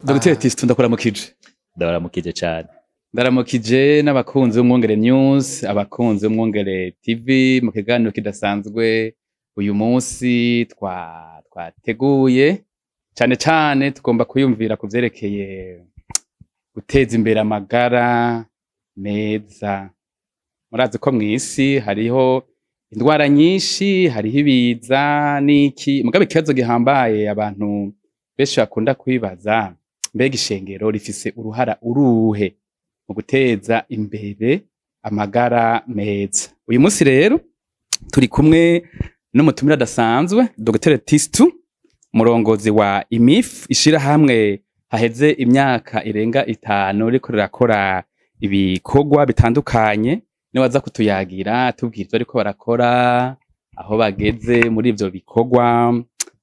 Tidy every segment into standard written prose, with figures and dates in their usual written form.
Dr. Tisto ndakuramukije. Ndabaramukije cyane. Ndaramukije n'abakunzi b'Umwungere News, abakunzi b'Umwungere TV mu kiganiro kidasanzwe uyu munsi twateguye cane tugomba kuyumvira ku vyerekeye guteza imbere amagara meza. Murazi ko mw'isi hariho indwara nyinshi, hariho ibiza n'iki, mugabo ikibazo gihambaye abantu benshi bakunda kwibaza, mbega ishengero rifise uruhara uruhe mu guteza imbere amagara meza. Uyu munsi rero turi kumwe n'umutumire adasanzwe, Dr. Tisto, umurongozi wa IMIF, ishirahamwe haheze imyaka irenga 5 riko rirakora ibikorwa bitandukanye, niwe aza kutuyagira atubwira ivyo ariko barakora, aho bageze muri ivyo bikorwa,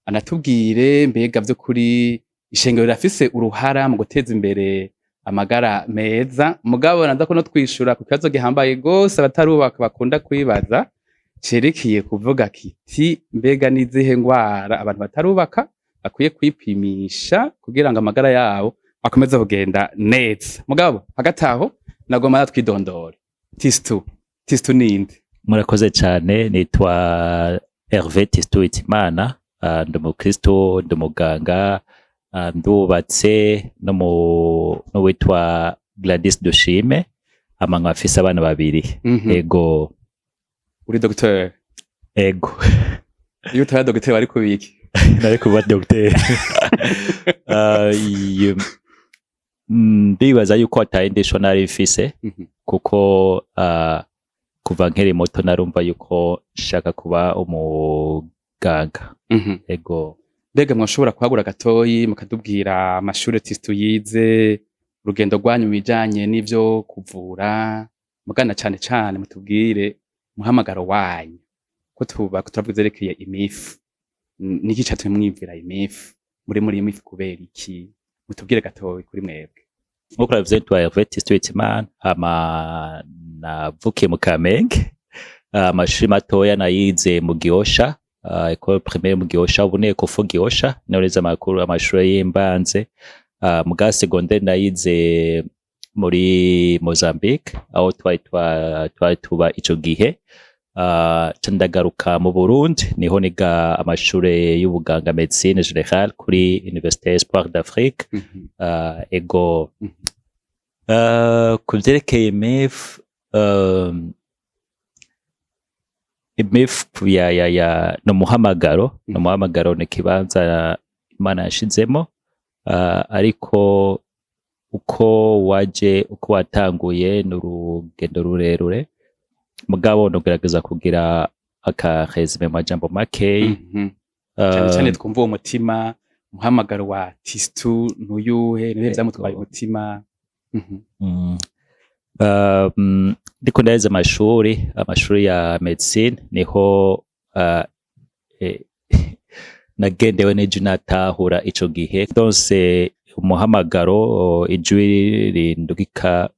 anatubwire mbega vy'ukuri ishengero rirafise uruhara mu guteza imbere amagara meza. Mugabo naza ko no twishura ku kibazo gihambaye gose abatarubaka bakunda kwibaza, cerekeye kuvuga kiti mbega nizihe ngwara abantu batarubaka bakwiye kwipimisha kugira ngo amagara yabo akomeze kugenda neza. Mugabo hagati aho nagomba natwidondore. Tisto ninde? Murakoze cyane, nitwa Hervé Tisto Hitimana, ndi umukristo, ndi umuganga, ndubatse n'uwitwa Gladys Dushime, amanga afise abana babiri. Ego. Uri docteur? Ego. Iyo utari docteur wari kubiki? Nari kuba docteur. Ndibaza yuko atayindisho nari mfise, kuko kuva nkiri muto narumva yuko nshaka kuba umuganga. Ego. Mbega mwashobora kuhagura gatoyi mukatubwira amashure Tisto yize, urugendo rwanyu bijanye n'ivyo kuvura, mugana cane mutubwire muhamagaro wanyu ko turavuga zerekeye IMIF. Niki catumye mwivira IMIF? Muri IMIF kubera iki? Mutubwire gatoyi kuri mwebwe. Nkuko navuze twa Hervé Tisto Hitimana, navukiye mu Kamenge, amashuri matoya nayize mu Gihosha, école primaire mu Gihosha, ubu ni Ecofo Gihosha, nize amashuri y'imbanze. Muga secondaire nayize muri Mozambique, aho twari tuba ico gihe. Ndagaruka mu Burundi, niho niga amashuri y'ubuganga médecine générale kuri Université Espoir d'Afrique. Ego. Ku vyerekeye IMIF, IMIF n'umuhamagaro, ni kibanza Imana yashizemo, ariko uko watanguye n'urugendo rurerure, mugabo nogerageza kugira resume majambo makeyi. Cyane twumva uwo mutima, umuhamagaro wa Tisto n'uyuhe, niwe vyamutwaye umutima. Ndiko ndaheza amashuri ya medicine, niho nagendewe n'ijwi natahura ico gihe. Donse umuhamagaro, ijwi rindugika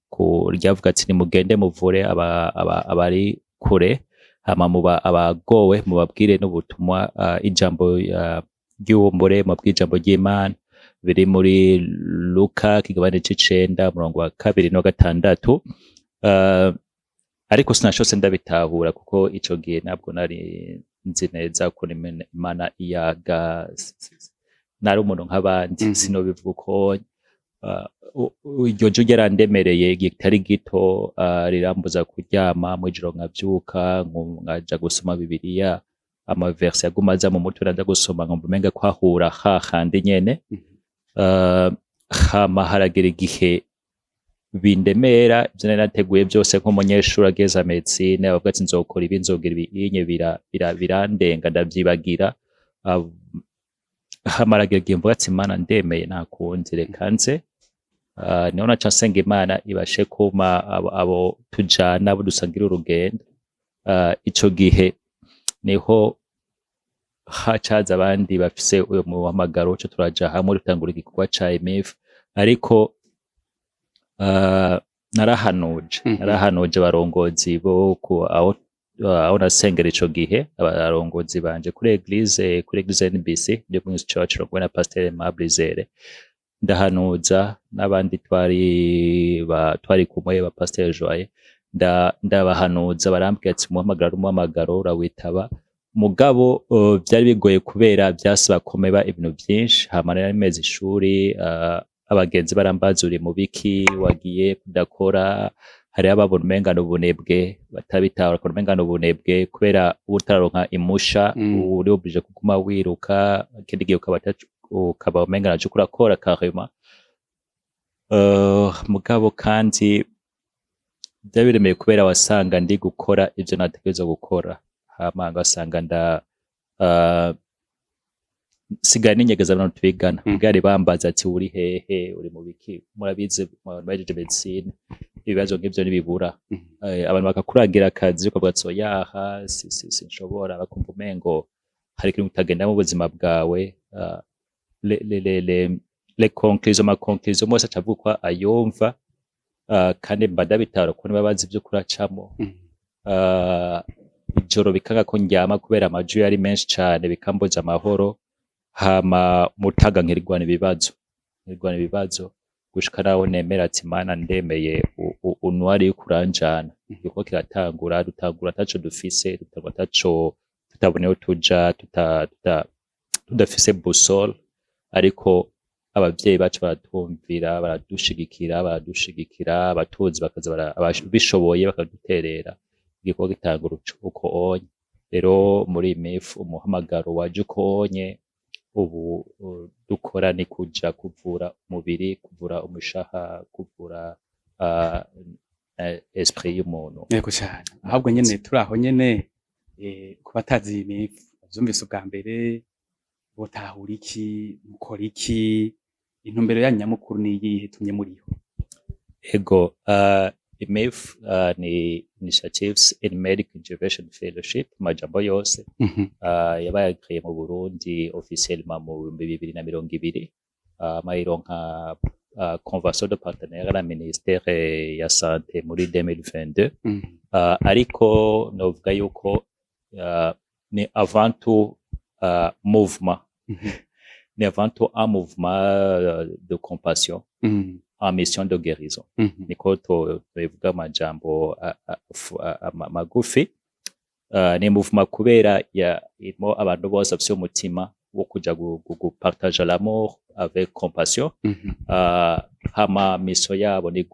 ryavuga ati nimugende muvure abari kure, hama muba abagowe mubabwire n'ubutumwa, ijambo ry'ubumbure mubwire ijambo ry'Imana, biri muri Luka kigabane c'icenda murongo wa 2 no 6. Ariko sinashose ndabitahura kuko ico gihe ntabwo nari nzi neza ko Imana iyaga, nari umuntu nk'abandi. Sinobivuga uko iryo jwi ryarandemereye gitari gito, rirambuza kuryama mw'ijoro, nkavyuka nkaja gusoma Bibiliya, amaverse yaguma aza mu mutwe naza gusoma nkumva umenga kwahura hahandi nyene. Hama haragera igihe bindemera ivyo nari nateguye byose nk'umunyeshuri ageza medicine, avuga ati nzokora ibi, nzogira ibi, birandenga ndavyibagira. Hama haragera igihe mvuga ati Imana ndemeye nakundi, reka nze. Niho naca nsenga Imana ibashe kuma abo tujana, abo dusangira urugendo. Ico gihe niho hacaza abandi bafise uyo muhamagaro, cyo turaja hamwe dutangura igikorwa ca IMIF. Ariko narahanuje abarongozi bo aho nasengera ico gihe, abarongozi banje kuri eglise NBC, New Church, na Pasteur Aimable Izere. ndahanuza n'abandi twari kumwe ba Pasteur Joye ndabahanuza barambwira ati umuhamagaro urawitaba mugabo byari bigoye kubera byasaba komeba ibintu byinshi hama nari meze ishuri abagenzi barambaza uri mu biki wagiye kudakora hari ababona umenga n'ubunebwe batabitahura ko umenga n'ubunebwe kubera utaronka imusha uri oblige kuguma wiruka kindi gihe ukaba umenga naje kurakora carrément mugabo kandi byabiremeye kubera wasanga ndi gukora ivyo nategerezwa gukora hama ngasanga sigaye ninyegeza abantu twigana bwari bambaza ati uri hehe uri mu biki murabize bajeje medicine ibibazo nk'ivyo nibibura abantu bakakuragira akazi ukavuga ati yaha sinshobora bakumva umengo hari ikintu kitagenda mu buzima bwawe les conclusions ma conclusion moi acavuga ayumva kandi mbadabitaro ko nibabazi ibyo kuracamo ijoro bikanga ko njyama kubera amaju yari menshi cyane bikamboza amahoro hama mutaga nkirigwana ibibazo gushika naho nemera ati mana ndemeye unwari ukuranjana yuko kiratangura dutangura taco dufise dutangura taco tutaboneho tuja tudafise busol ariko abavyeyi bacu baratumvira baradushigikira abatuzi bakaza bishoboye bakaduterera igikorwa gitangura uko onye rero muri MEF umuhamagaro waje uko onye ubu dukora ni kuja kuvura umubiri kuvura umushaha kuvura esprit y'umuntu yego cyane ahubwo nyene turaho nyene kubatazi MEF byumvise ubwa mbere botahura iki mukora iki intumbero ya nyamukuru ni iyihe tumye muriho ego MEF ni Initiatives in Medical Intervention Fellowship majambo yose yabaye créé mu Burundi officiellement mu 2020 mayironka convention de partenariat la ministère ya santé muri 2022 ariko novuga yuko ni avant tout mouvement ni avant tout un mouvement de compassion en mission de guérison niko tuvuga amajambo magufi ni mouvement kubera irimo abantu bose bafite umutima wo kuja gupartager l'amour avec compassion hama mission yabo ni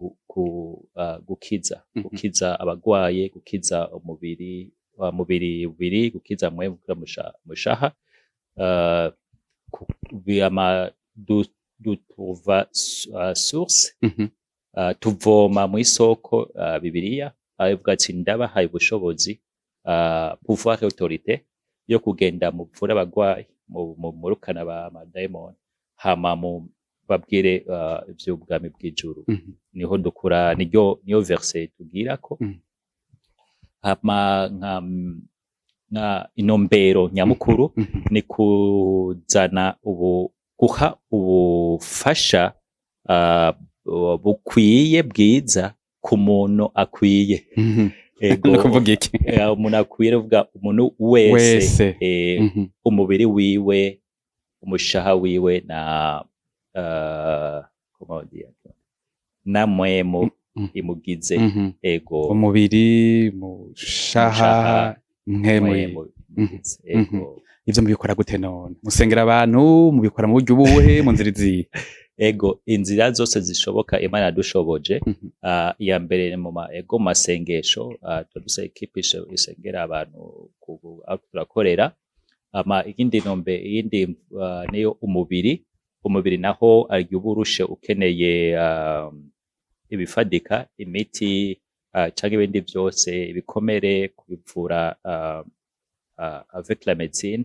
gukiza abagwaye gukiza umubiri gukiza mwevu mushaha dutuva source tuvoma mu isoko Bibiliya avuga ati ndabahaye ubushobozi pouvoir autorité yo kugenda mu vura abagwayi mu rukana ba daimon hama mu babwire ivy'ubwami bw'ijuru niho dukura niyo verset tugira ko hama nka inombero nyamukuru ni kuzana guha ubufasha bukwiye bwiza ku muntu akwiye ego kuvuga iki umuntu akwiye uvuga umuntu wese umubiri wiwe umushaha wiwe na mwemu imugize ego umubiri mushaha mwemu ego ivyo mubikora gute none musengera abantu mubikora mu buryo buhe mu nzira izihe ego inzira zose zishoboka Imana yadushoboje iya mbere mu masengesho tuduse equipe isengera abantu aho turakorera ikindi niyo umubiri naho aryo uburushe ukeneye ibifadika imiti cyangwa ibindi byose ibikomere kubivura avec la médecine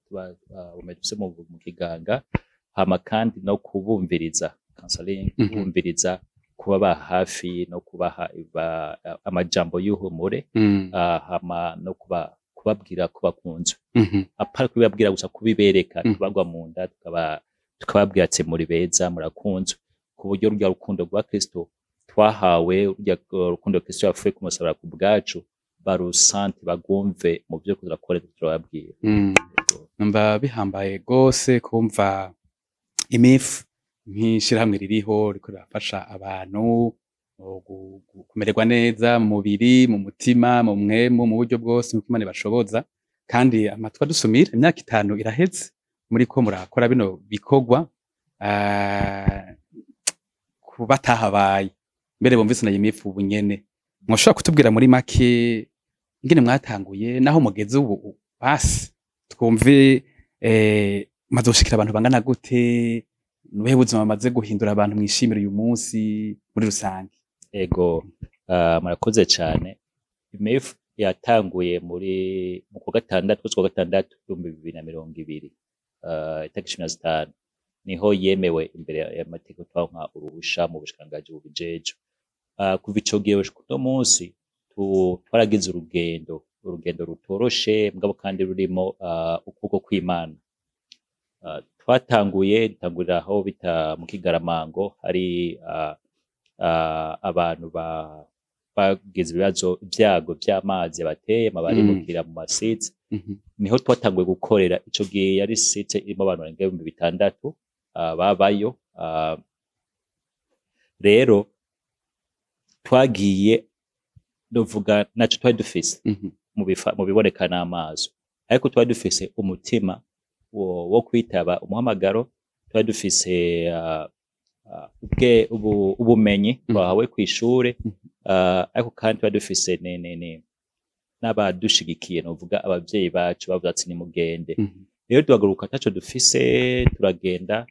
tuba umeduse mu kiganga hama kandi no kubumviriza counseling kubumviriza kuba hafi no kubaha amajambo y'uhumure hama no kubabwira kubakunzwe apara kubabwira gusa kubibereka tubagwa mu nda tukababwira ati muri beza murakunzwe ku buryo rya rukundo rwa Kristo twahawe rya rukundo Kristo yafuye kumusabira ku bwacu barusante bagumve mu byo turakora turababwira numva bihambaye gose kumva MEF nk'ishirahamwe ririho riko rirafasha abantu kumererwa neza mu mubiri, mu mutima, mu mwemu, mu buryo bwose nk'uko Imana ibashoboza. Kandi amatwi adusumira, imyaka 5 iraheze muriko murakora bino bikorwa, ku batahabaye mbere bumvise na IMF ubu nyene. Mwoshobora kutubwira muri make ingene mwatanguye naho mugeze ubu basi twumve mazoshikira abantu bangana gute, nubuhe buzima bamaze guhindura abantu mwishimira uyu munsi muri rusange? Ego, murakoze cyane. IMF yatanguye mu kwa gatandatu 2020, itariki 15 niho yemewe imbere y'amategeko twanka uruhusha mu bushikiranganji bubijeje. Kuva ico gihe uno munsi twaragize urugendo rutoroshe mugabo kandi rurimo ukuboko kw'Imana. Dutangurira aho bita mu Kigaramango, hari abantu bagize ibyago by'amazi bateye barimukira mu masitsi. Niho twatanguye gukorera. Ico gihe yari sitse irimo abantu barenga 6,000 babayo. Rero twagiye novuga naco twari dufise mu biboneka n'amaso, ariko twari dufise umutima wo kwitaba umuhamagaro. Twari dufise ubumenyi twahawe kw'ishure, ariko kandi twari dufise n'abadushigikiye, novuga abavyeyi bacu bavuze ati nimugende. Rero duhaguruka ataco dufise turagenda.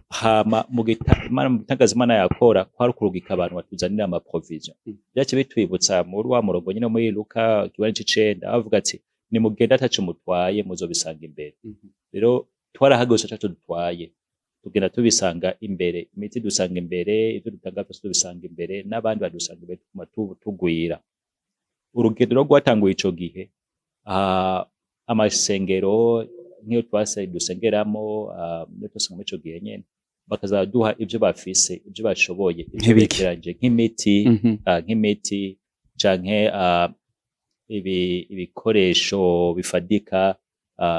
Hama mu gitangaza Imana yakora kwari kurugika abantu batuzanira ama provision. Byace bitwibutsa muri wa murongo nyine muri Luka 9 bavuga ati nimugenda ataco mutwaye muzobisanga imbere. Rero twarahagose ataco dutwaye, tugenda tubisanga imbere, imiti dusanga imbere, ivyo dutanga byose tubisanga imbere, n'abandi badusanga imbere tugwira. Urugendo rwatanguye ico gihe, amasengero nk'iyo twase dusengeramo, no tusanga ico gihe nyene bakazaduha ivyo bafise, ivyo bashoboye, ivyo bekeranje nk'imiti canke ibikoresho bifadika,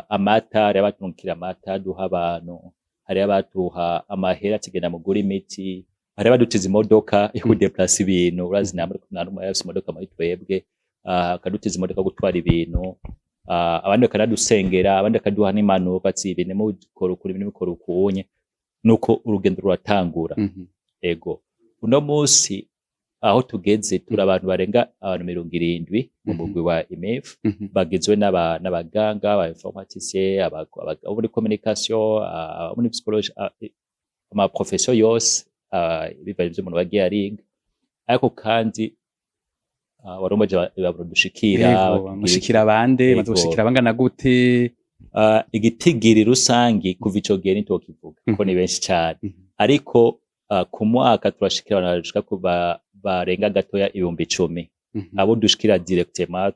amata. Hari abatumukira amata duha abantu, hari abatuha amahera tugenda mugura imiti, hari abadutiza imodoka yo kudeplace ibintu. Urazi namwe yafise imodoka muri twebwe, akadutiza imodoka gutwara ibintu. Abandi bakanadusengera, abandi bakaduha n'impanuro bati ibintu mubikora ukuri, ibintu bikora ukunye. Nuko urugendo ruratangura. Ego, uno munsi aho tugeze turi abantu barenga 70 mu mugwi wa IMF, bagizwe n'abaganga, abainformaticiens, abo muri communication, abo muri psychologie, ama profession yose bivanye ivyo umuntu bagiye ariga. Ariko kandi warumaje badushikira mushikira abande bazoshikira bangana gute? Igitigiri rusangi kuva ico gihe nitokivuga ko ni benshi cyane, ariko ku mwaka turashikira abantu bashika kuba barenga gatoya 10,000 abo dushikira directement.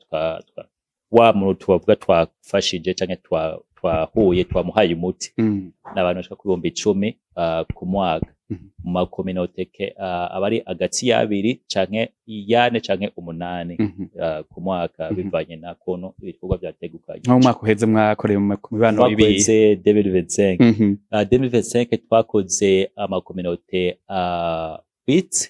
Wa muntu tubavuga twafashije canke twahuye twamuhaye umuti n'abantu bashika ku 10,000 ku mwaka mu makominote abari agati y'abiri canke 4 canke 8 ku mwaka, bivanye na kono ibikorwa byategukanye. Mu mwaka uheze mwakoreye mu mibano ibiri 2025 twakoze amakominote 8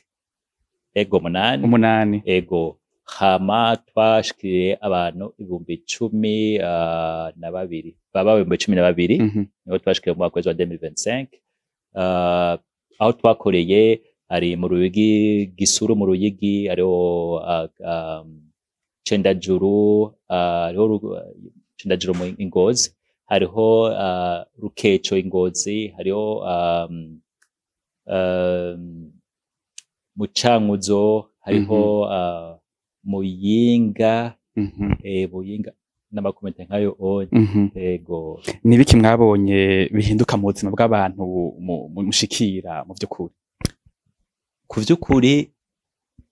ego 8 ego. Hama twashikiriye abantu 12,000 baba 12,000 niho twashikiriye mu mwaka wa 2025. Aho twakoreye ari mu Ruyigi, Gisuru mu Ruyigi, ariho Cendajuru, ariho Cendajuru mu Ingozi, hariho Rukeco Ingozi, hariho mu Cankuzo, hariho Muyinga, Muyinga n'amakomite nkayo onye. Ego, nibiki mwabonye bihinduka mu buzima bw'abantu mushikira mu by'ukuri? Ku by'ukuri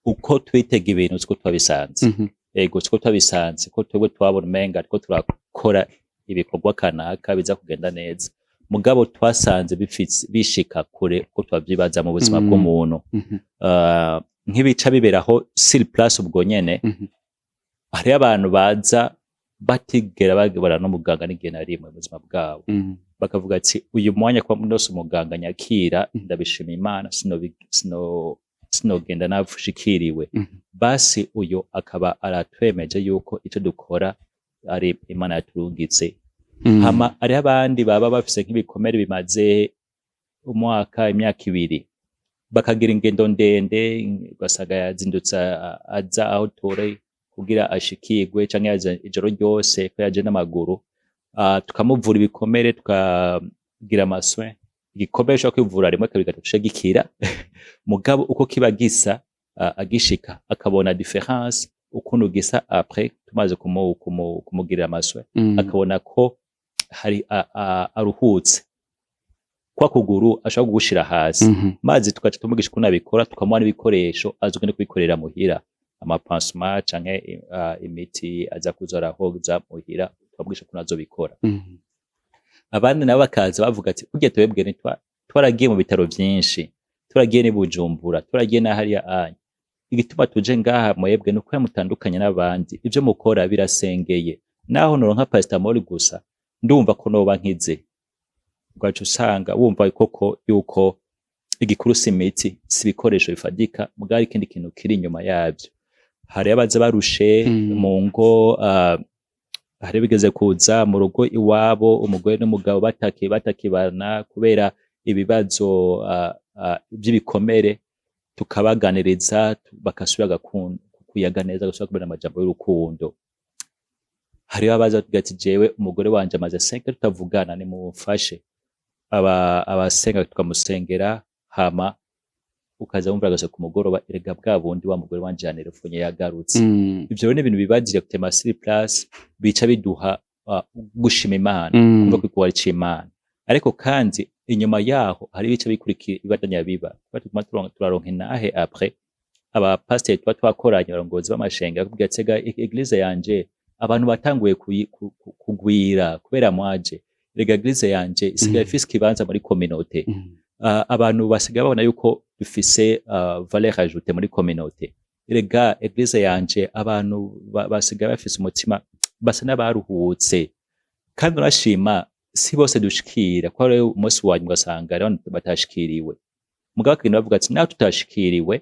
uko twitega ibintu siko twabisanze. Ego, siko twabisanze ko twebwe twabona umenga ariko turakora ibikorwa kanaka biza kugenda neza, mugabo twasanze bishika kure uko twavyibaza mu buzima bw'umuntu. Nk'ibica biberaho sur place ubwo nyene, hari abantu baza batigera bagabana n'umuganga n'igihe na rimwe mu buzima bwabo. bakavuga ati uyu mwanya kwa munose umuganga nyakira ndabishima Imana sinogenda navushikiriwe basi uyu akaba aratwemeje yuko icyo dukora ari Imana yaturungitse hama ari abandi baba bafise nk'ibikomere bimaze umwaka imyaka 2 bakagira ingendo ndende basaga yazindutse aza aho tore kugira ashikirwe canke yaza ijoro ryose ko yaje n'amaguru tukamuvura ibikomere tukagira amaswe igikomere cyo kwivura rimwe kabiri gatatu gikira mugabo uko kiba gisa agishika akabona difference ukuntu gisa après tumaze kumugirira amaswe akabona ko hari aruhutse kwa kuguru ashaka gushira hasi mazi tukaca tumugisha ukuntu abikora tukamuha n'ibikoresho azogende kubikorera muhira amapansement canke imiti aza kuzora hoza muhira tukamugisha ukuntu azobikora abandi nabo bakaza bavuga ati urya twebwe twaragiye mu bitaro vyinshi turagiye ni Bujumbura turagiye na hariya anya igituma tuje ngaha mwebwe nuko yamutandukanye n'abandi ivyo mukora birasengeye naho noronka paracetamol gusa ndumva ko noba nkize ugaca usanga wumva koko yuko igikuru simiti sibikoresho bifadika mugari ikindi kintu kiri inyuma yavyo hari abaza barushe mu ngo hari bigeze kuza mu rugo iwabo umugore n'umugabo batakibana kubera ibibazo by'ibikomere tukabaganiriza bakasubira kuyaga neza gusubira kubera amajambo y'urukundo hari abaza tugati jewe umugore wanje amaze 5 tutavugana ni mufashe abasenga tukamusengera hama ukaza wumva gase ku mugoroba erega bwa bundi wa mugore wanje yanerefonye yagarutse ivyo ni ibintu bibagire ku tema sur place bica biduha gushima Imana kumva ko kwari c'Imana ariko kandi inyuma yaho hari bica bikurikira ibadanya biba batuma turaronka nahe après aba pasteur twakoranye barongozi b'amashenga kubwira tsega eglise yanje abantu batanguye kugwira kubera mwaje rega eglise yanje isigaye ifise kibanza muri communauté abantu basigaye babona yuko dufise valeur ajoutée muri communauté rega eglise yanje abantu basigaye bafise umutima basa n'abaruhutse kandi urashima si bose dushikira ko ari umunsi wanyu ugasanga ari batashikiriwe mugabo kintu bavuga ati naho tutashikiriwe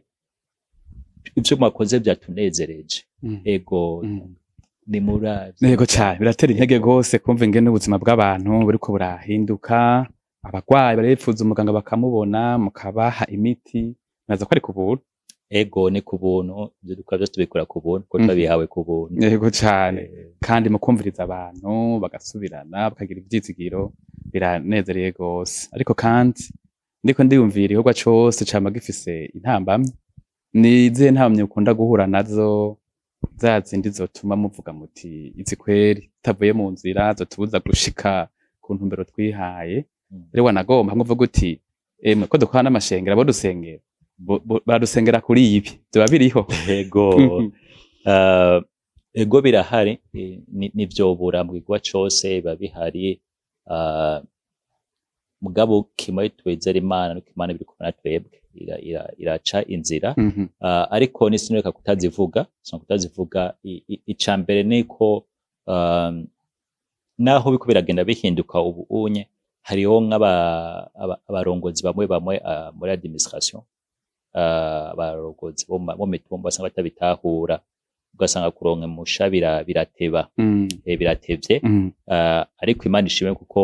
ivyo mwakoze byatunezereje ego ni muravyo yego cyane biratera intege gose kumva ingene ubuzima bw'abantu buriko burahinduka abagwayi barepfuza umuganga bakamubona mukabaha imiti naza ko ari kubuntu ego ni kubuntu ibyo dukora byose tubikora kubuntu ko twabihawe kubuntu yego cyane kandi mukumviriza abantu bagasubirana bakagira ivyizigiro biranezereye gose ariko kandi ndiko ndiyumvira igikorwa cose cama gifise intambamye nize ntamye ukunda guhura nazo za zindi zotuma muvuga muti izi kweri tavuye mu nzira zotubuza gushika ku ntumbero twihaye rero wanagomba hamwe uvuga uti ko dukora n'amashengera abo dusengera badusengera kuri ibi byoba biriho ego birahari nivyobura mu gikorwa cose biba bihari mugabo kimwe twizera Imana nuko Imana biri kumwe na twebwe iraca inzira ariko nisinureka kutazivuga icambere niko naho biko biragenda bihinduka ubu unye hariho nk'abarongozi bamwe muri administration abarongozi bo mitumba basanga batabitahura ugasanga kuronka musha birateba biratevye ariko Imana ishimwe kuko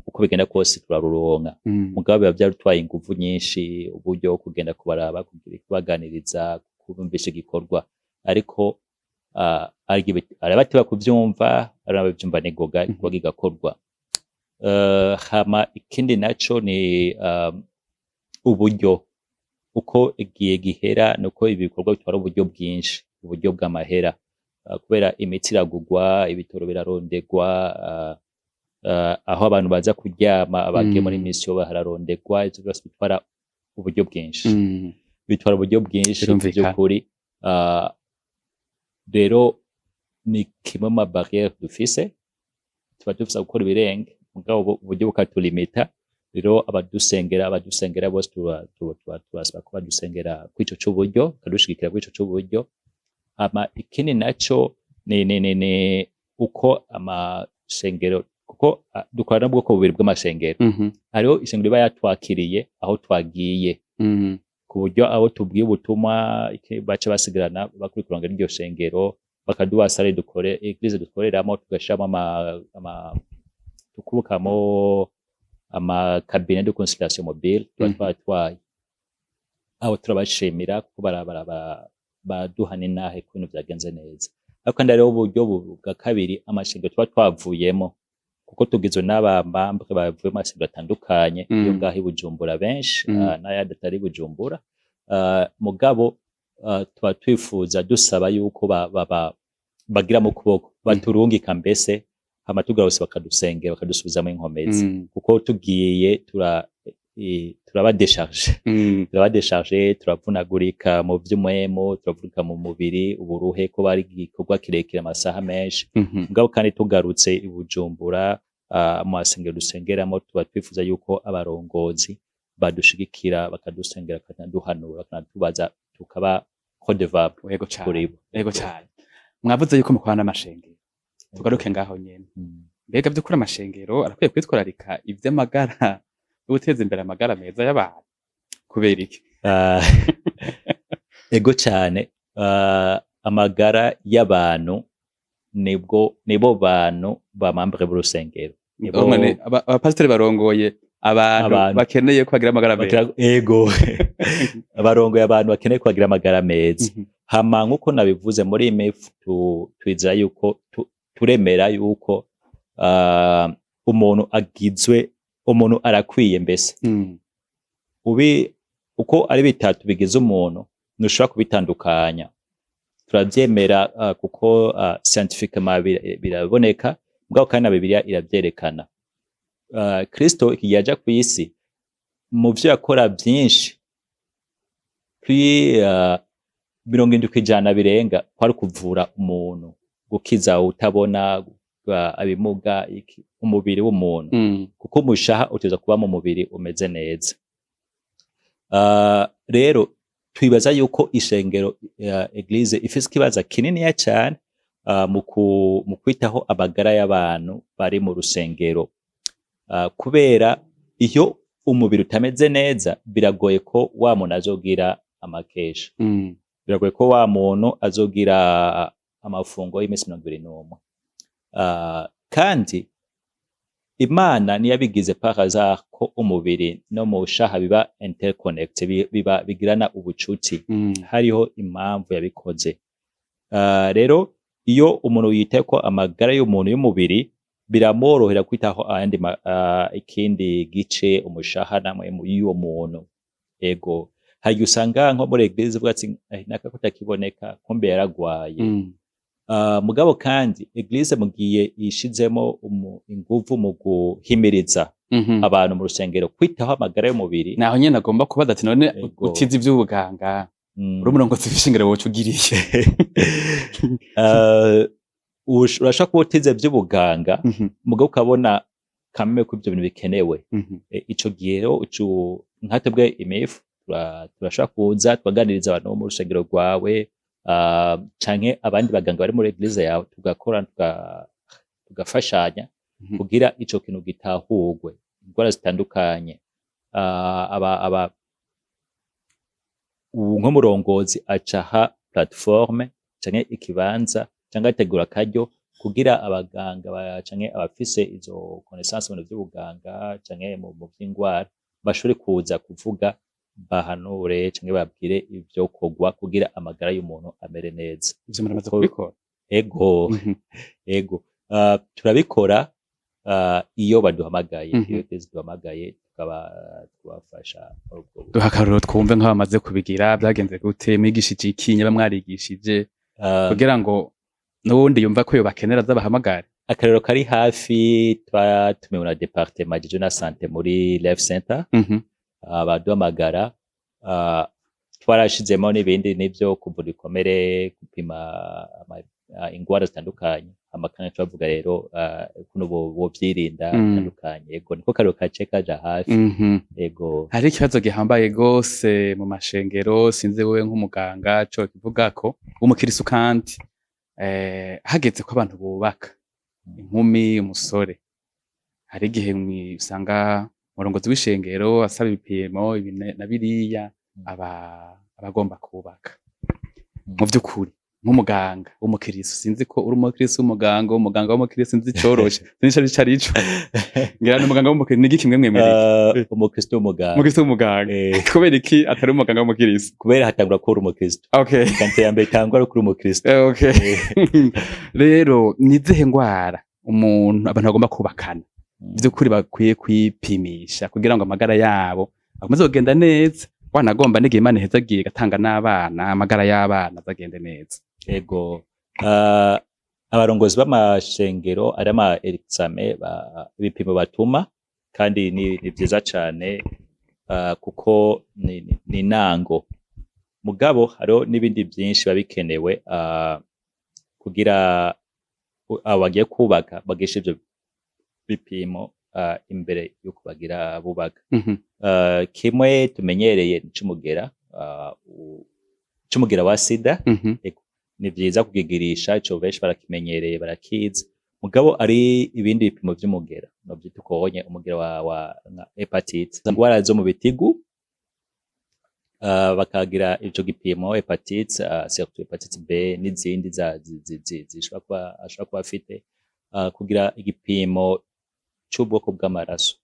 uko bigenda kose turaruronka mugabo biba byarutwaye ingufu nyinshi uburyo kugenda kubaraba kubaganiriza kubumvisha igikorwa ariko arabati bakuvyumva arabavyumva negoga gigakorwa hama ikindi naco ni uburyo uko igiye gihera nuko ibikorwa bitwara uburyo bwinshi uburyo bw'amahera kubera imiti iragugwa ibitoro birarondegwa aho abantu baza kuryama abagiye muri mission bahararondegwa ivyo byose bitwara uburyo bwinshi bitwara uburyo bwinshi by'ukuri rero ni kimwe mu barriere dufise tuba dufise gukora ibirenge mugabo uburyo bukatulimita rero abadusengera bose tubasaba ko badusengera kw'ico c'uburyo kadushigikira kw'ico c'uburyo ama ikindi naco ni uko amashengero kuko dukorana n'ubwoko bubiri bw'amashengero. Hariho ishengero riba yatwakiriye aho twagiye, ku buryo abo tubwiye ubutumwa baca basigarana bakurikirana n'iryo shengero, bakaduha sale eglise dukoreramo, tugashiramo tukubukamo cabinet de consultation mobile tuba twatwaye. Aho turabashimira kuko baduha n'inahe ku bintu byagenze neza. Ariko kandi hariho uburyo bwa kabiri amashengero tuba twavuyemo, kuko tugizwe n'abamambre bavuye mu mashengero atandukanye yo ngaho i Bujumbura benshi n'ayandi atari Bujumbura. Mugabo tuba twifuza dusaba yuko bagira mu kuboko baturungika, mbese hama tugarose bakadusengera bakadusubizamo inkomezi, kuko tugiye turabadesharge, turavunagurika mu vy'umwemo, turavunagurika mu mubiri, uburuhe ko bari igikorwa kirekire amasaha menshi. Mugabo kandi tugarutse i Bujumbura mu masengero dusengeramo, tuba twifuza yuko abarongozi badushigikira bakadusengera, bakaduhanura, bakatubaza, tukaba redevable. Yego cyane. Mwavuze yuko mukorana n'amashengero, tugaruke ngaho nyene. Mbega vy'ukuri amashengero arakwiye kwitwararika ivy'amagara no guteza imbere amagara meza y'abantu, kubera iki? Ego cyane. Amagara y'abantu nibo bantu bamambre b'urusengero, abapasiteri barongoye abantu bakeneye ko bagira amagara meza. Ego barongoye abantu bakeneye ko bagira amagara meza. Hama nk'uko nabivuze muri IMF, twizera yuko turemera yuko umuntu arakwiye, mbese uko ari bitatu bigize umuntu ntushobora kubitandukanya. Turabyemera kuko scientifiquement biraboneka, mugabo kandi na Bibiliya irabyerekana. Kristo igihe aja ku isi, mu vyo yakora byinshi, kuri 70% birenga kwari kuvura umuntu, gukiza utabona, abimuga, umubiri w'umuntu, kuko umushaha uteza kuba mu mubiri umeze neza. Rero twibaza yuko ishengero eglise ifise ikibazo kinini cyane mu kwitaho amagara y'abantu bari mu rusengero, kubera iyo umubiri utameze neza biragoye ko wa muntu azogira amakesha, biragoye ko wa muntu azogira amafungo y'imisi 21. Kandi Imana niyabigize par hasard ko umubiri no mu shaha biba interconnect, bigirana ubucuti. Hariho impamvu yabikoze. Rero iyo umuntu yitaye ko amagara y'umuntu y'umubiri, biramworohera kwitaho ikindi gice, umushaha namwe y'uwo muntu. Ego hari usanga nko muri eglise uvuga ati naka kutakiboneka, kumbe yaragwaye. Mugabo kandi eglise mugiye yishizemo inguvu mu guhimiriza abantu mu rusengero kwitaho amagara y'umubiri. Naho nyene agomba kubaza ati none utize ivy'ubuganga uri umurongozi w'ishengero wocu ugiriye? Urashaka kuba utize ivy'ubuganga, mugabo ukabona kameme ko ivyo bintu bikenewe. Ico gihe rero nkatebwe IMF turashaka kuza twaganiriza abantu bo mu rusengero rwawe, canke abandi baganga bari muri eglise yawe, tugakora tugafashanya kugira ico kintu gitahurwe. Indwara zitandukanye, nk'umurongozi acaha platforme canke ikibanza canke ategura akaryo kugira abaganga canke abafise izo connaissance mu by'ubuganga canke mu by'indwara bashobore kuza kuvuga, bahanure canke babwire ivyo kogwa kugira amagara y'umuntu amere neza. Ivyo muramaze kubikora? Ego turabikora iyo baduhamagaye, iyo duhamagaye tukabafasha. Duha akarorero twumve nk'abamaze kubigira, byagenze gute? Mwigishije iki? Nyaba mwarigishije kugira ngo n'ubundi yumva ko yobakenera azabahamagare? Akarorero kari hafi, twatumiwe na departement de la santé muri Life Center, baduhamagara. Twarashizemo n'ibindi n'ivyo kuvura ibikomere, gupima ingwara zitandukanye. Amakanya twavuga rero kuno bovyirinda bitandukanye. Ego niko karero kace kaja hafi. Ego hari ikibazo gihambaye gose mu mashengero, sinzi wewe nk'umuganga cyo kivuga ko umukirisu kandi hageze ko abantu bubaka, inkumi, umusore, hari igihe usanga umurongozi w'ishengero asaba ibipimo ibi na biriya abagomba kubaka. Mu vy'ukuri nk'umuganga w'umukirisu, sinzi ko uri umukirisu w'umuganga w'umukirisu, sinzi icoroshe, sinzi ico arico. Ngira ni umuganga w'umukirisu, ni iki kimwe mwemereye? Umukristo w'umuganga. Umukirisu w'umuganga. Kubera iki atari umuganga w'umukirisu? Kubera hatangura ko uri umukristo. Okay. Kante ya mbere itangura ari kuri umukristo. Okay. Rero ni izihe ngwara abantu bagomba kubakana vy'ukuri bakwiye kwipimisha kugira ngo amagara yabo akomeze kugenda neza, wanagomba n'igihe Imana ihezagiye gatanga n'abana, amagara y'abana azagende neza. Ego, abarongozi b'amashengero ari ama examen ibipimo batuma kandi ni vyiza cane kuko ni intango. Mugabo hariho n'ibindi vyinshi babikenewe kugira abagiye kubaka bagisha ivyo bipimo imbere yuko bagira bubaka. Kimwe tumenyereye c'umugera wa sida. Ni vyiza kugigirisha, ico benshi barakimenyereye barakizi. Mugabo ari ibindi bipimo vy'umugera novyita ukonye umugera wa hepatite, ingwara zo mu bitigu, bakagira ico gipimo hepatite, surtout hepatite B n'izindi ashobora kuba afite, kugira igipimo c'ubwoko bw'amaraso.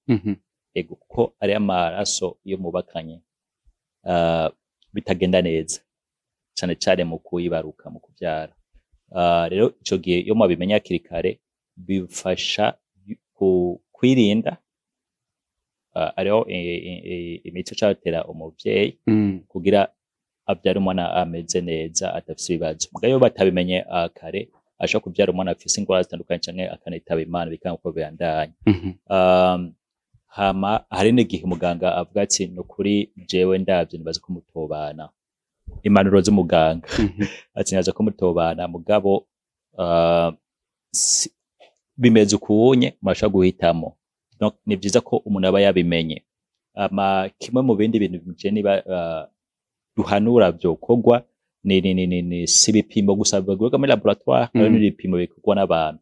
Ego, kuko ari amaraso yo mubakanye bitagenda neza cane cane mu kuyibaruka, mu kuvyara. Rero ico gihe iyo mwabimenya hakiri kare bifasha kwirinda. Ariho imiti catera umuvyeyi kugira avyara umwana ameze neza adafise ibibazo. Mugabo iyo batabimenye kare ashobora kuvyara umwana afise ingwara zitandukanye canke akanitaba Imana bikanga uko bibandanya. Hama hari n'igihe umuganga avuga ati nukuri jewe ndavye nibaza ko mutobana, impanuro z'umuganga ati nibaza ko mutobana, mugabo bimeze ukunye murashobora guhitamo. Donc ni vyiza ko umuntu aba yabimenye. Kimwe mu bindi bintu duhanura vyokorwa ni si ibipimo gusa bikorwa muri laboratoire, hari n'ibipimo bikorwa n'abantu.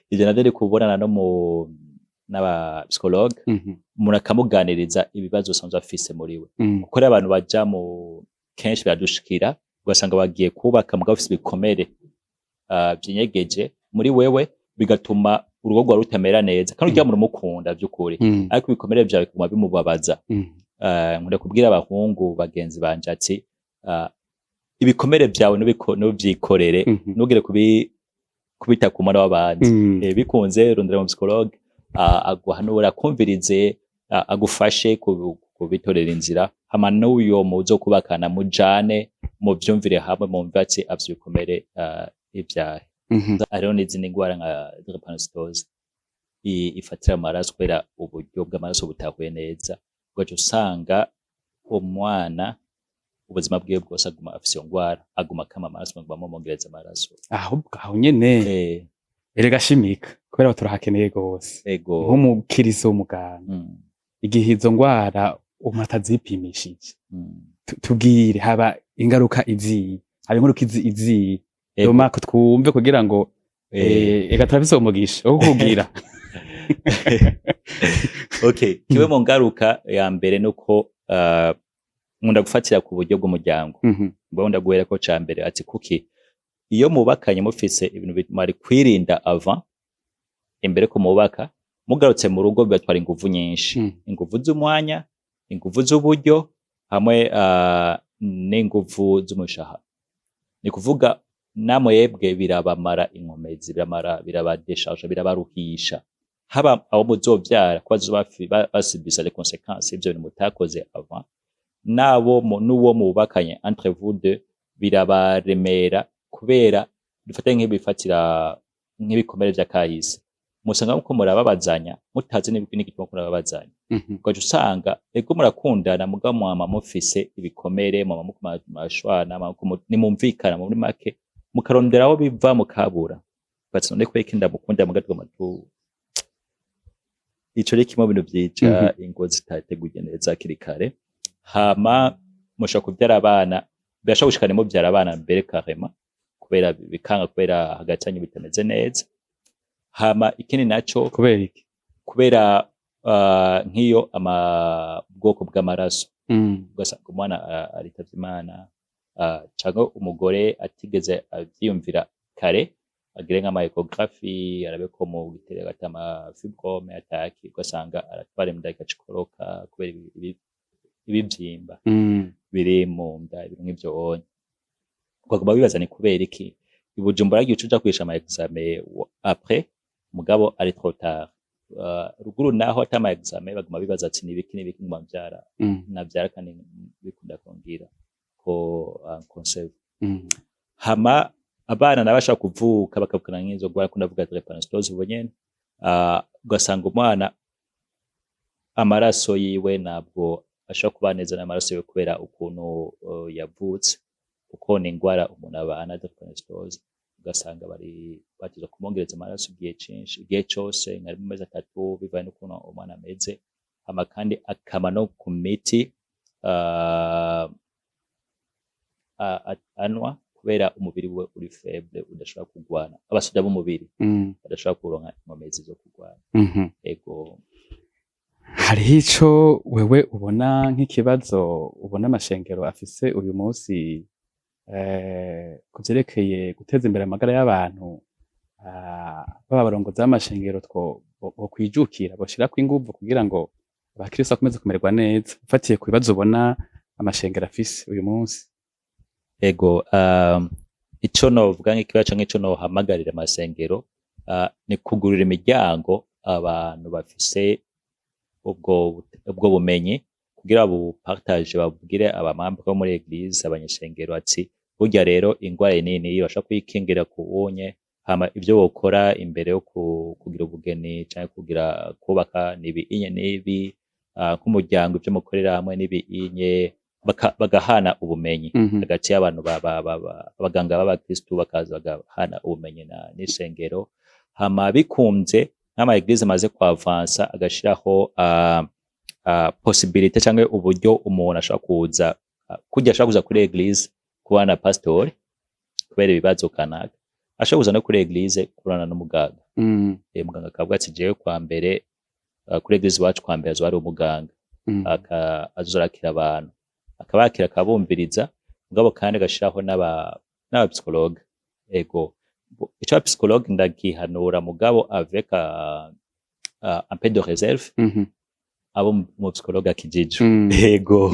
Ivyo navyo ari kubonana n'aba psychologue, umuntu akamuganiriza ibibazo asanzwe afise muri we. Kuko ari abantu baja kenshi biradushikira ugasanga bagiye kubaka mugabo afise ibikomere vyinyegeje muri wewe, bigatuma urugo rwawe rutamera neza kandi urya muntu umukunda vy'ukuri, ariko ibikomere vyawe bikaguma bimubabaza. Nkunda kubwira abahungu bagenzi banje ati ibikomere vyawe nuvyikorere, ntugire kubita ku mwana w'abandi. Bikunze rondera mu psychologue aguhanura, akumvirize, agufashe kubitorera inzira, hama n'uyo muzo kubakana mujane muvyumvire hamwe, mumve ati avyo bikomere ivyahe. Hariho n'izindi ngwara nka drepanocytose ifatira amaraso kubera uburyo bw'amaraso butahuye neza, ugaca usanga umwana ubuzima bwiwe bwose aguma afise iyo ngwara, aguma akama amaraso, aguma amwongereza amaraso. Aho nyene erega shimika kubera turahakeneye gose nk'umukiriso w'umuganga. Igihe izo ngwara umuntu atazipimishije, tubwire haba ingaruka izihe, haba ingaruka izihe Marco twumve kugira ngo ega turafise umugisha wo kugira. Okay, kiwe mu ngaruka ya mbere nuko nkunda gufatira ku buryo bw'umuryango. Mbona guhera ko ca mbere ati kuki iyo mubakanye mufise ibintu bitmari kwirinda avant imbere ko mubaka, mugarutse mu rugo bibatwara inguvu nyinshi, inguvu z'umwanya, inguvu z'uburyo, hamwe n'inguvu z'umushaha. Ni kuvuga namwebwe birabamara inkomezi, birabadeshaje, birabaruhisha. Haba abo muzovyara ko basibisa les conséquences ivyo bintu mutakoze avant, nabo n'uwo mubakanye entre vous deux birabaremera, kubera dufate nk'ibifatira nk'ibikomere vya kahise. Musanga uko murababazanya mutazi n'igituma kurababazanya, ugaca usanga ego murakundana mugabo mwama mufise ibikomere, mwama mashwana, nimumvikana muri make, mukarondera aho biva mukabura, bati none kweki ndamukunda mugatwa matu. Ico ari kimwe mu bintu vyica ingo zitateguye neza hakiri kare. Hama mushaka kuvyara abana, birashobora gushikana muvyara abana mbere carrément kubera bikanga, kubera hagati yanyu bitameze neza. Hama ikindi naco kubera iki kubera nk'iyo ubwoko bw'amaraso ugasanga umwana aritavye Imana canke umugore atigeze avyiyumvira kare agire nk'ama ecography arabe ko mu gitereko ata ama fibrome ataki ugasanga aratwara inda igacikoroka kubera ibivyimba biri mu nda ibintu nk'ivyo onye ukaguma bibaza ni kubera iki i Bujumbura igihe uja kwigisha ama examen après mugabo ari trop tard ruguru naho ata ama examen baguma bibaza ati nibiki nguma navyara kandi bikunda kongira ko conserve hama abana nabashaka kuvuka bakavukana nk'izo gwara kunda vuga drepanocytose ubwo nyene ugasanga umwana amaraso yiwe ntabwo ashobora kuba neza n'amaraso yiwe kubera ukuntu yavutse kuko ni ingwara umuntu abana drepanocytose ugasanga batiza kumwongereza amaraso igihe cose nka mu mezi 3 bivaye n'ukuntu umwana ameze hama kandi akama no ku miti anwa kubera umubiri we uri faible udashobora kugwana abasoda b'umubiri badashobora kuronka inkomezi zo kugwana ego hariho ico wewe ubona nk'ikibazo ubona amashengero afise uyu munsi kuvyerekeye guteza imbere amagara y'abantu baba barongozi b'amashengero bo kwijukira boshirako inguvu kugira ngo abakristo bakomeze kumererwa neza ufatiye ku bibazo ubona amashengero afise uyu munsi ego ico novuga nk'ikibazo canke ico nohamagarira amasengero ni kugurira imiryango abantu bafise ubwo bumenyi kugira bupartage babwire abamambe bo muri eglise abanyeshengero ati burya rero ingwara nini bashaka kuyikingira kuwonye hama ivyo bokora imbere yo kugira ubugeni canke kugira kubaka nibi nk'umuryango ivyo mukorera hamwe nibi bagahana ubumenyi hagati y'abantu abaganga b'abakristu bakaza bagahana ubumenyi n'isengero hama bikunze nk'ama eglise amaze kwavansa agashiraho possibility canke uburyo umuntu ashobora kuza kujya ashobora kuza kuri eglise kubana pastor kubera ibibazo kanaka ashobora kuza no kuri eglise kurana n'umuganga muganga akavuga ati jewe kwa mbere kuri eglise wacu kwa mbere azwari umuganga azorakira abantu akabakira akabumviriza mugabo kandi agashiraho n'aba psychologue ego ico psychologue ndagihanura mugabo avec un peu de réserve abo mu psychologue akijiju ego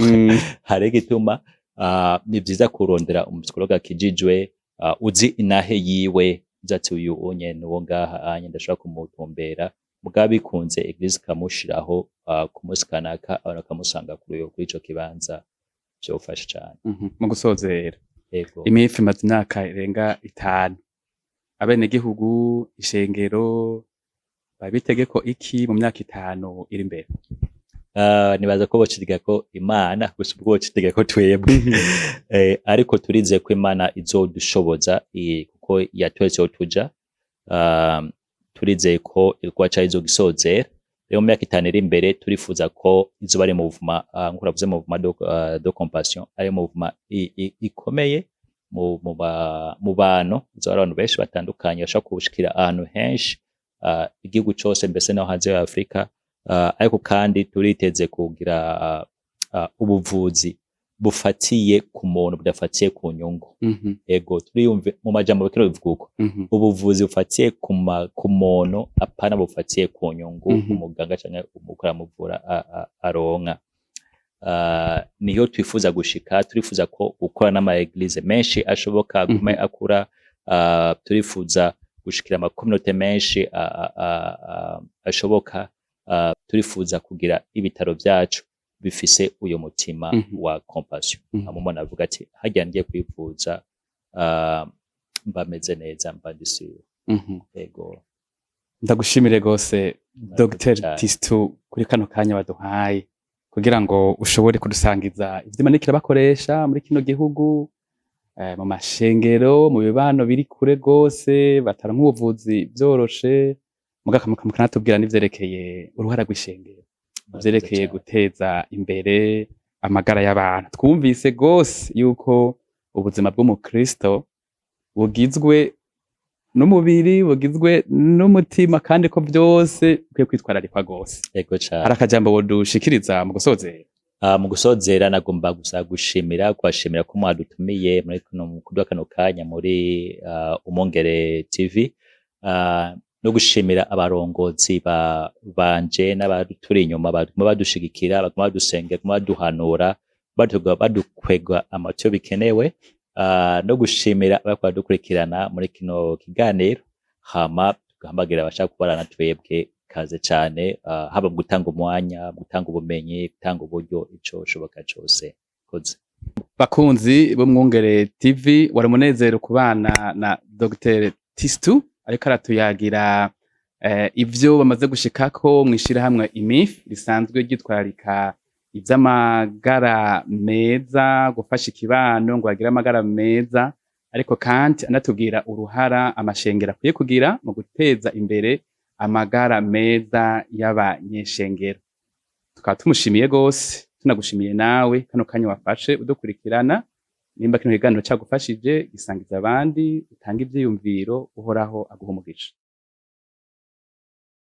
hari gituma ni vyiza kurondera umu-psychologue akijijwe uzi inahe yiwe zati uyu onye nuwo ngaha anye ndashaka kumutumbera mugabo bikunze eglise kamushiraho kumusikanaka abantu kamusanga kuri ico kibanza byofasha cyane mu gusozera imifi maze imyaka irenga 5 abenegihugu ishengero babitegeko iki mu myaka 5 iri imbere nibaza ko bociriga ko Imana gusa ubwo bociriga ko twebwe ariko turize ko Imana izodushoboza kuko yatwese tuja turize ko irwaca izogisozera rero mu myaka 5 iri imbere turifuza ko izuba ari movement nk'uko ravuze movement de compassion ari movement ikomeye mu bantu zo abantu benshi batandukanye bashaka kubushikira ahantu henshi igihugu cyose mbese no hanze ya Afrika ariko kandi turiteze kugira ubuvuzi bufatiye ku muntu budafatiye ku nyungu ego turiyumve mu majambo bakiro bivuga ubuvuzi bufatiye ku muntu apana bufatiye ku nyungu umuganga canke umukora muvura aronka niyo twifuza gushika turifuza ko gukora n'ama eglise menshi ashoboka gume akura turifuza gushikira ama communauté menshi ashoboka turifuza kugira ibitaro byacu bifise uyo mutima wa compassion amumona avuga ati hajya ngiye kwivuza mbameze neza mbandisiwe ego ndagushimire gose Dr Tistu kuri kano kanya waduhaye kugira ngo ushobore kudusangiza ivyimanikira bakoresha muri kino gihugu mu mashengero mu bibano biri kure gose bataronka ubuvuzi byoroshe mukanatubwira n'ivyerekeye uruhara rw'ishengero vyerekeye guteza imbere amagara y'abantu twumvise gose yuko ubuzima bw'umukristo bugizwe n'umubiri bugizwe n'umutima kandi ko byose ukwiye kwitwararikwa rwose. Yego cane. Hari akajambo wodushikiriza mu gusozera? Mu gusozera nagomba gusa gushimira kubashimira ko mwadutumiye muri kuduha kano kanya muri Umwungere TV, no gushimira abarongozi banje n'abaduturi inyuma baguma badushigikira, baguma badusengera, baguma baduhanura, badukwega amatiyo bikenewe, no gushimira abariko baradukurikirana muri kino kiganiro, hama tugahamagarira abashaka kubarana twebwe kaze cane, haba mu gutanga umwanya, mu gutanga ubumenyi, gutanga uburyo, ico ushoboka cose. Koze. Bakunzi b'Umwungere TV, wari umunezero kubana na Dr Tistu ariko aratuyagira ivyo bamaze gushikako mw'ishirahamwe IMIF risanzwe ryitwararika ivy'amagara meza, gufasha ikibano ngo bagire amagara meza, ariko kandi anatubwira uruhara amashengero akwiye kugira mu guteza imbere amagara meza y'abanyeshengero. Tukaba tumushimiye gose, tunagushimiye nawe kano kanya wafashe udukurikirana. Nimba kino kiganiro cagufashije, gisangiza abandi, utange ivyiyumviro, uhoraho aguhe umugisha.